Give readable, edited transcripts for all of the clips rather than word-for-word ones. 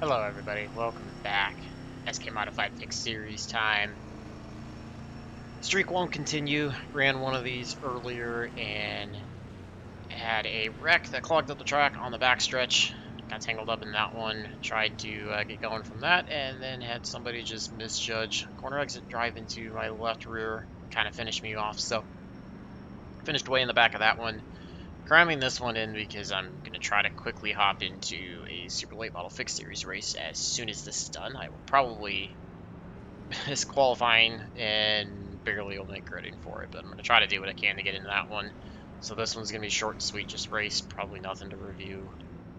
Hello everybody, welcome back. SK Modified Fix Series time. Streak won't continue. Ran one of these earlier and had a wreck that clogged up the track on the backstretch. Got tangled up in that one. Tried to get going from that and then had somebody just misjudge corner exit drive into my left rear. Kind of finished me off, so finished way in the back of that one. Cramming this one in because I'm going to try to quickly hop into a super late model fix series race as soon as this is done. I will probably miss qualifying and barely will make grading for it, but I'm going to try to do what I can to get into that one. So this one's going to be short and sweet, just race, probably nothing to review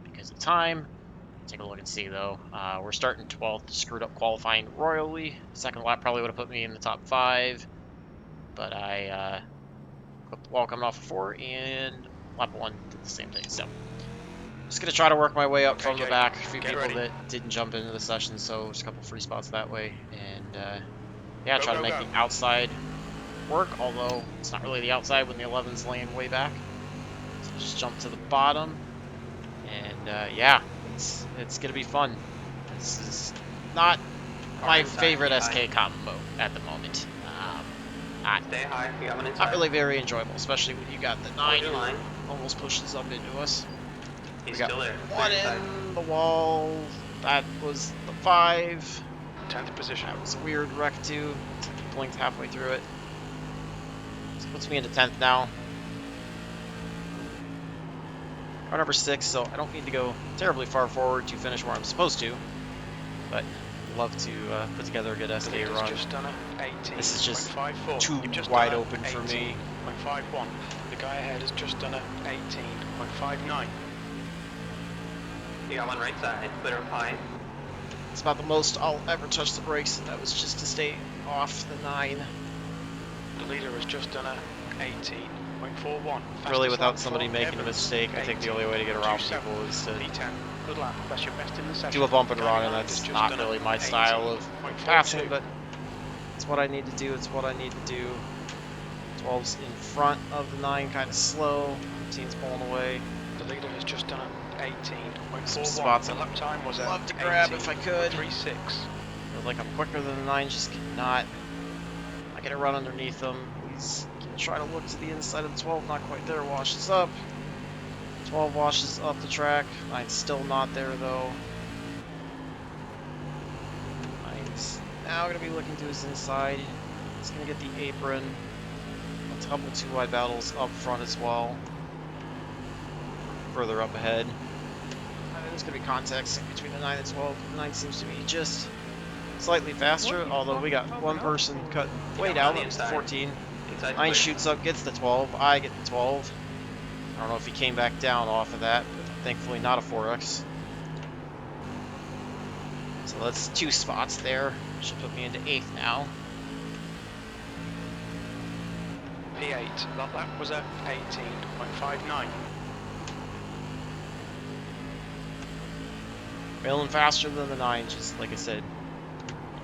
because of time. Take a look and see though. We're starting 12th, screwed up qualifying royally. Second lap probably would have put me in the top 5, but I clipped the wall coming off of 4 and lap 1 did the same thing. So just gonna try to work my way up from the back. A few people that didn't jump into the session, so just a couple free spots that way. And yeah, try to make the outside work, although it's not really the outside when the 11's laying way back. So just jump to the bottom, and yeah, it's gonna be fun. This is not my favorite SK combo at the moment. Stay high, we got one inside. Not really very enjoyable, especially when you got the 9 almost pushes up into us. He's we got still there. One in the wall. That was the 5. 10th position. That was a weird wreck too. Blinked halfway through it. So puts me into 10th now. Car number 6, so I don't need to go terribly far forward to finish where I'm supposed to. But I'd love to put together a good SK run. Just done a 18. This is just 54. too wide open for me. 18.51. The guy ahead has just done a 18.59. You got one right side, clear up high. It's about the most I'll ever touch the brakes, and that was just to stay off the 9. The leader has just done a 18.41. Really, without somebody making a mistake, I think the only way to get around people is to P10. Good lap. That's your best in the session. do a bump and run, and that's not really my style of passing, but it's what I need to do. It's what I need to do. 12's in front of the 9, kind of slow. 15's pulling away. The leader has just done a 18.41. Some spots the lap time was I'd love to grab if I could. 3.6. Feels like I'm quicker than the 9, just cannot. I get a run underneath him. He's gonna try to look to the inside of the 12, not quite there. Washes up. 12 washes up the track. 9's still not there though. 9's now gonna be looking to his inside. He's gonna get the apron. A couple 2 wide battles up front as well. Further up ahead. There's going to be context between the 9 and 12. The 9 seems to be just slightly faster, although we got one person cut way down, 14. 9 shoots up, gets the 12. I get the 12. I don't know if he came back down off of that, but thankfully not a 4X. So that's 2 spots there. Should put me into 8th now. P8. That lap was a 18.59. Railing faster than the 9, just like I said.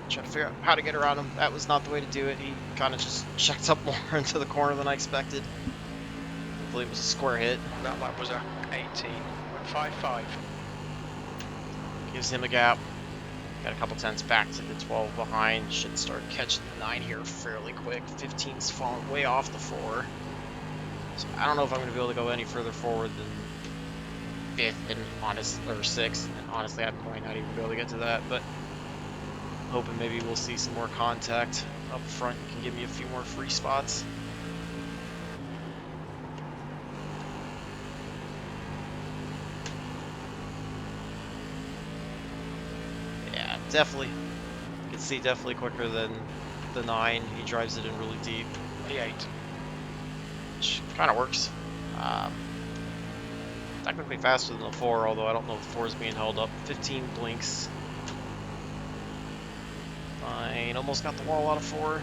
Trying to figure out how to get around him. That was not the way to do it. He kind of just checked up more into the corner than I expected. Hopefully it was a square hit. That lap was a 18.55. Gives him a gap. Got a couple tenths back to the 12 behind. Should start catching the 9 here fairly quick. 15's falling way off the 4. So I don't know if I'm going to be able to go any further forward than 5th and or 6th, and honestly I might not even be able to get to that, but I'm hoping maybe we'll see some more contact up front. You can give me a few more free spots. Yeah, definitely. You can see definitely quicker than the 9. He drives it in really deep. P8. Which kind of works. Technically faster than the 4, although I don't know if the 4 is being held up. 15 blinks. 9 almost got the wall out of 4.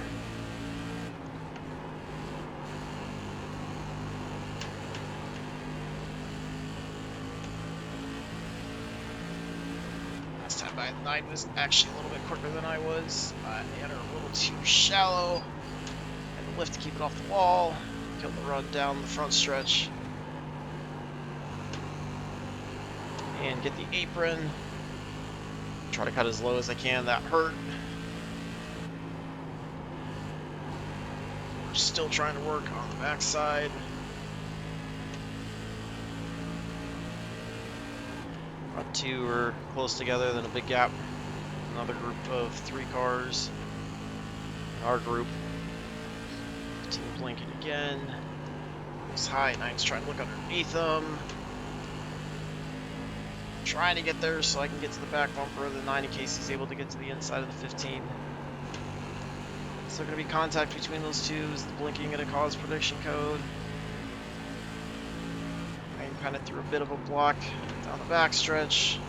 Last time by 9 was actually a little bit quicker than I was. I had her a little too shallow. Had to lift to keep it off the wall. Killed the run down the front stretch. And get the apron. Try to cut as low as I can. That hurt. We're still trying to work on the backside. Front two are close together, then a big gap. Another group of 3 cars. Our group. 15 blinking again. It's high. 9's trying to look underneath them. Trying to get there so I can get to the back bumper of the 9 in case he's able to get to the inside of the 15. Still going to be contact between those two. Is the blinking going to cause prediction code? I kind of threw a bit of a block down the back stretch.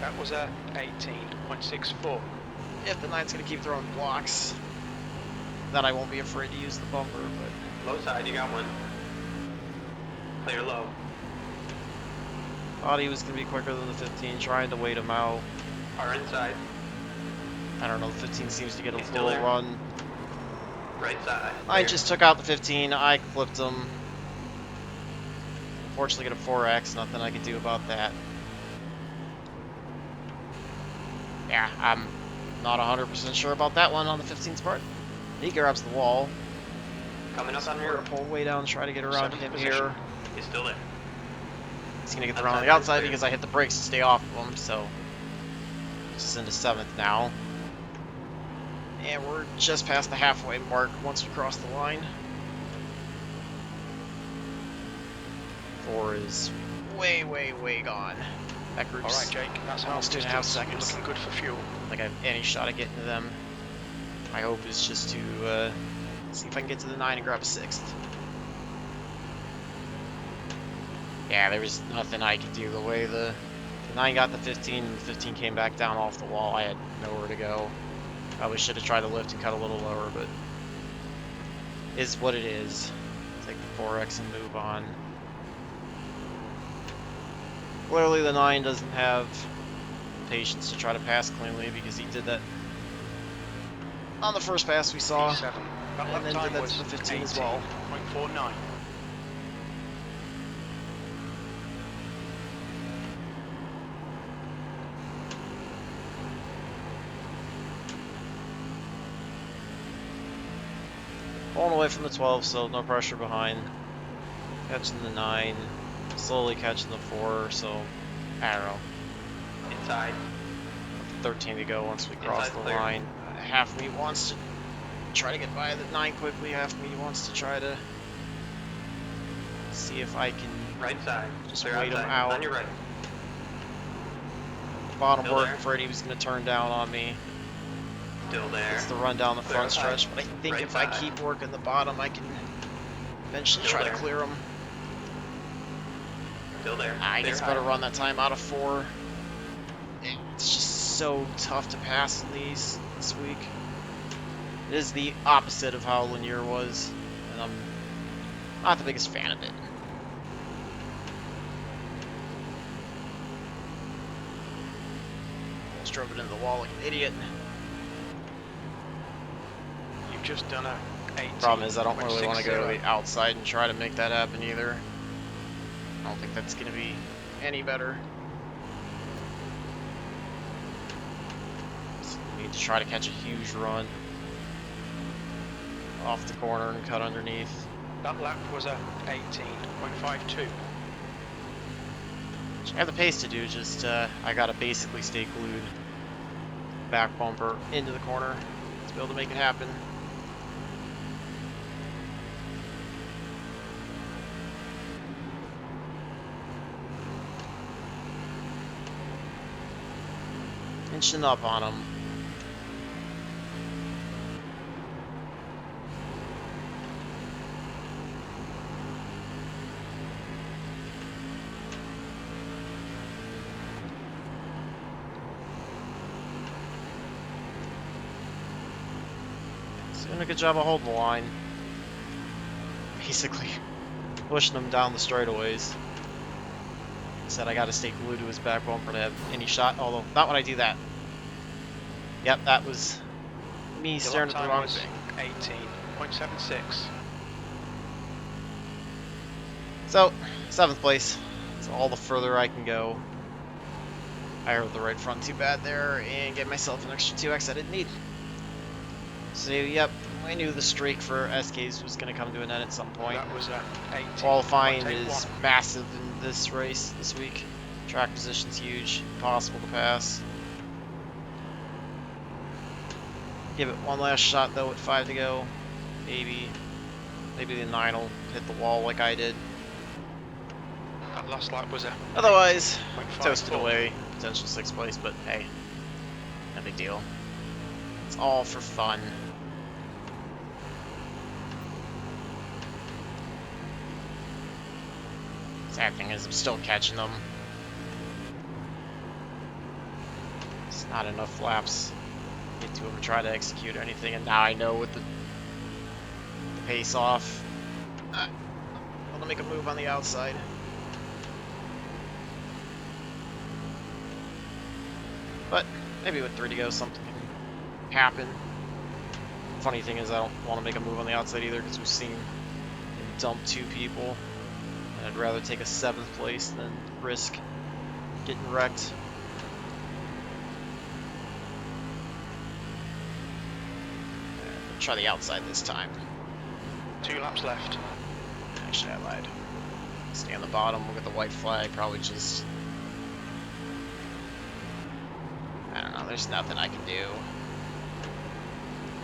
That was a 18.64. If the 9's going to keep throwing blocks, then I won't be afraid to use the bumper, but... Low side, you got one. Clear low. Thought he was going to be quicker than the 15, trying to wait him out. Our inside. I don't know, the 15 seems to get a He's still little there. run. Right side. I Clear. just took out the 15, I clipped him. Unfortunately, get a 4X, nothing I can do about that. Yeah, I'm not 100% sure about that one on the 15's part. He grabs the wall. Coming up on We're rear. gonna pull way down, try to get around Seventh him position. here. He's still there. He's gonna get Outside around the line's outside clear. because I hit the brakes to stay off of him, so just into 7th now. And we're just past the halfway mark once we cross the line. 4 is way, way, way gone. That group's Alright, Jake, that's half almost 2.5 distance. seconds. Looking good for fuel. Like I have any shot at getting to them. My hope is just to see if I can get to the 9 and grab a 6th. Yeah, there was nothing I could do. The way the 9 got the 15 and the 15 came back down off the wall, I had nowhere to go. Probably should have tried to lift and cut a little lower, but is what it is. Take the 4X and move on. Clearly the 9 doesn't have patience to try to pass cleanly because he did that on the first pass we saw, P7. That and lap then time did that was to the 15 as well. 18.49. Pulling away from the 12, so no pressure behind. Catching the 9, slowly catching the 4, so I don't know. Inside. 13 to go once we cross Inside the clear. line. Half me wants to try to get by the 9 quickly, half me wants to try to see if I can Right side. just Clear wait him outside. out. On your right. Bottom Still work, there. afraid he was going to turn down on me. Still there. It's the run down the Clear front outside. stretch, but I think Right if I side. keep working the bottom, I can eventually Still try there. to clear him. Still there. I Clear guess high. better run that time out of 4. It's just so tough to pass in these this week. It is the opposite of how Lanier was, and I'm not the biggest fan of it. Almost drove it into the wall like an idiot. You've just done a 18. Problem is I don't really want to go to the outside and try to make that happen either. I don't think that's going to be any better. So we need to try to catch a huge run off the corner and cut underneath. That lap was a 18.52. Which I have the pace to do, just I gotta basically stay glued back bumper into the corner to be able to make it happen. Inching up on him. Doing a good job of holding the line. Basically pushing him down the straightaways. Said I gotta stay glued to his back bumper to have any shot, although not when I do that. Yep, that was me Your staring at lap the time wrong was thing. 18.76. So, 7th place. It's all the further I can go. I hurt the right front too bad there and get myself an extra 2x I didn't need. So, yep, I knew the streak for SKs was going to come to an end at some point. That was 18. Qualifying Take is one. massive in this race this week. Track position's huge, impossible to pass. Give it one last shot though with 5 to go. Maybe the 9 will hit the wall like I did. That last lap was a Otherwise, 18.54. toasted away, potential 6th place, but hey, no big deal. It's all for fun. Sad thing is I'm still catching them. It's not enough laps to get to them and try to execute anything, and now I know with the pace off, I'm gonna make a move on the outside. But maybe with 3 to go, something can happen. Funny thing is, I don't want to make a move on the outside either because we've seen him dump 2 people. And I'd rather take a 7th place than risk getting wrecked. Try the outside this time. 2 laps left. Actually, I lied. Stay on the bottom, we'll get the white flag, probably just... I don't know, there's nothing I can do.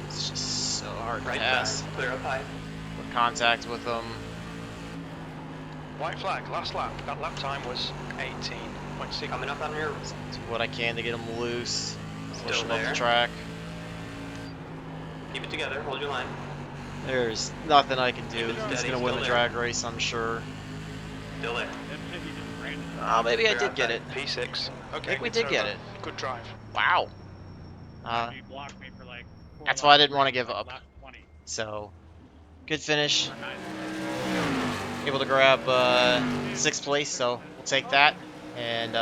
It's just so hard to Right pass. side, clear up high. Put contact with them. White flag, last lap. That lap time was 18.6. Coming up on your Do what I can to get them loose. Push Still them up there. the track. keep it together, hold your line. There's nothing I can do. Keep it He's steady, gonna win still the there. drag race, I'm sure. Still there. Oh, maybe I Clear did get it. outside. P6. Okay, I think we it's did get over. it. Good drive. Wow. You blocked me for like 4 That's why I laps didn't want to straight, give like up. lap 20 So, good finish. or 9. Able to grab 6th place, so we'll take that. And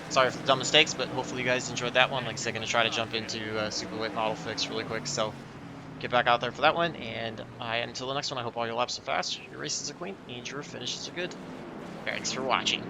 sorry for the dumb mistakes, but hopefully you guys enjoyed that one. Like I said, going to try to jump into Superweight Model Fix really quick. So get back out there for that one. And until the next one, I hope all your laps are fast, your races are clean, and your finishes are good. Thanks for watching.